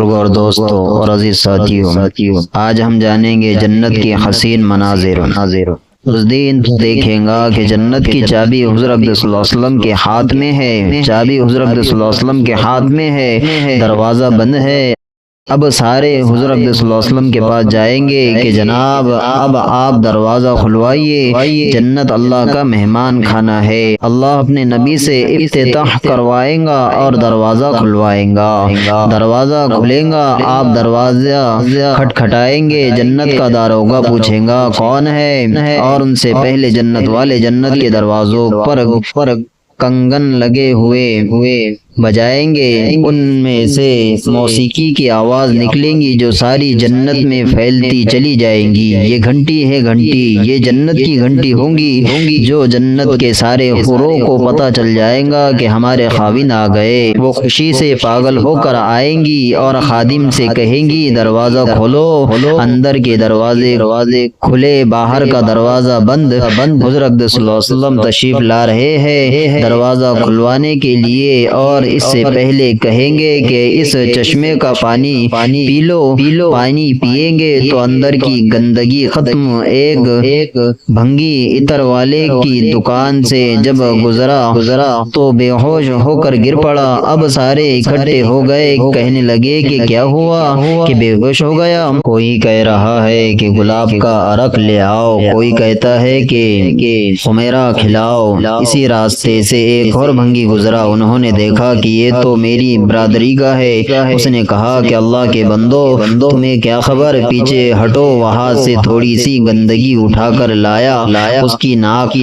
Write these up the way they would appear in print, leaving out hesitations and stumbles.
بزرگوں اور دوستوں اور عزیز ساتھیوں، آج ہم جانیں گے جنت کی حسین مناظر۔ اس دن تو دیکھیں گا کہ جنت کی چابی حضور اقدس صلی اللہ علیہ وسلم کے ہاتھ میں ہے، چابی حضور اقدس صلی اللہ علیہ وسلم کے ہاتھ میں ہے، دروازہ بند ہے۔ اب سارے حضور اقدس صلی اللہ علیہ وسلم کے پاس جائیں گے کہ جناب اب آپ دروازہ کھلوائیے، جنت اللہ کا مہمان کھانا ہے۔ اللہ اپنے نبی سے افتتاح کروائیں گا اور دروازہ کھلوائیں گا۔ دروازہ کھلیں گا، آپ دروازہ کھٹکھٹائیں گے، جنت کا داروغہ پوچھیں گا کون ہے، اور ان سے پہلے جنت والے جنت کے دروازوں پر کنگن لگے ہوئے بجائیں گے، ان میں سے موسیقی کی آواز نکلیں گی جو ساری جنت میں پھیلتی چلی جائیں گی۔ یہ گھنٹی ہے گھنٹی، یہ جنت کی گھنٹی ہوں گی جو جنت کے سارے حوروں کو پتہ چل جائیں گا کہ ہمارے خاوند آ گئے۔ وہ خوشی سے پاگل ہو کر آئیں گی اور خادم سے کہیں گی دروازہ کھولو۔ اندر کے دروازے کھلے، باہر کا دروازہ بند۔ حضور اقدس صلی اللہ علیہ وسلم تشریف لا رہے ہیں دروازہ کھلوانے کے لیے، اور اس سے پہلے کہیں گے کہ اس چشمے کا پانی پی لو۔ پانی پیئیں گے تو اندر کی گندگی ختم۔ ایک بھنگی عطر والے کی دکان سے جب گزرا تو بے ہوش ہو کر گر پڑا۔ اب سارے اکٹھے ہو گئے، کہنے لگے کہ کیا ہوا کہ بے ہوش ہو گیا؟ کوئی کہہ رہا ہے کہ گلاب کا عرق لے آؤ، کوئی کہتا ہے کہ خمیرہ کھلاؤ۔ اسی راستے سے ایک اور بھنگی گزرا، انہوں نے دیکھا کہ یہ تو میری برادری کا ہے۔ اس نے کہا کہ اللہ کے بندو تمہیں کیا خبر، پیچھے ہٹو۔ وہاں سے تھوڑی سی گندگی اٹھا کر لایا، اس کی ناک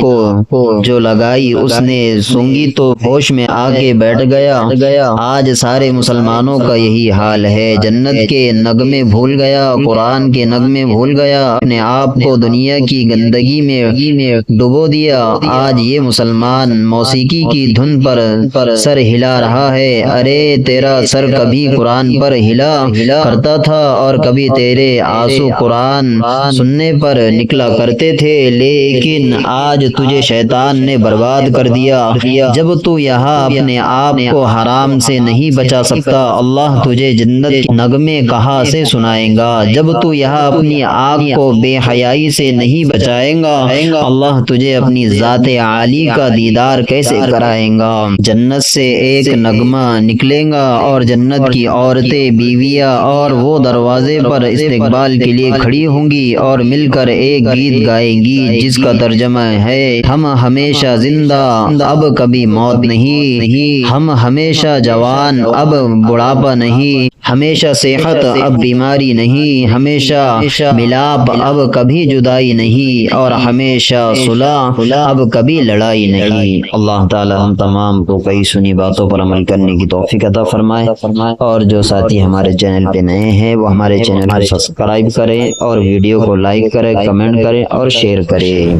کو جو لگائی، اس نے سونگھی تو ہوش میں آ کے بیٹھ گیا۔ آج سارے مسلمانوں کا یہی حال ہے، جنت کے نغمے بھول گیا، قرآن کے نغمے بھول گیا، اپنے آپ کو دنیا کی گندگی میں ڈبو دیا۔ آج یہ مسلمان موسیقی کی دھن پر سر ہلا رہا ہے۔ ارے تیرا سر کبھی قرآن پر ہلا کرتا تھا، اور کبھی تیرے آنسو قرآن سننے پر نکلا کرتے تھے، لیکن آج تجھے شیطان نے برباد کر دیا۔ جب تو یہاں اپنے آپ کو حرام سے نہیں بچا سکتا، اللہ تجھے جنت کے نغمے کہاں سے سنائے گا؟ جب تو یہاں اپنی آنکھ کو بے حیائی سے نہیں بچائے گا، اللہ تجھے اپنی ذات عالی کا دیدار کیسے کرائے گا؟ جنت سے ایک نغمہ نکلے گا اور جنت کی عورتیں، بیویاں اور وہ دروازے پر استقبال کے لیے کھڑی ہوں گی اور مل کر ایک گیت گائیں گی جس کا ترجمہ ہے ہم ہمیشہ زندہ، اب کبھی موت نہیں، ہم ہمیشہ جوان، اب بڑھاپا نہیں، ہمیشہ صحت، اب بیماری نہیں، ہمیشہ ملاپ، اب کبھی جدائی نہیں، اور ہمیشہ صلح، اب کبھی لڑائی نہیں۔ اللہ تعالی ہم تمام کو کئی سنی باتوں پر عمل کرنے کی توفیق عطا فرمائے، اور جو ساتھی ہمارے چینل پہ نئے ہیں وہ ہمارے چینل کو سبسکرائب کریں، اور ویڈیو کو لائک کریں، کمنٹ کریں اور شیئر کریں۔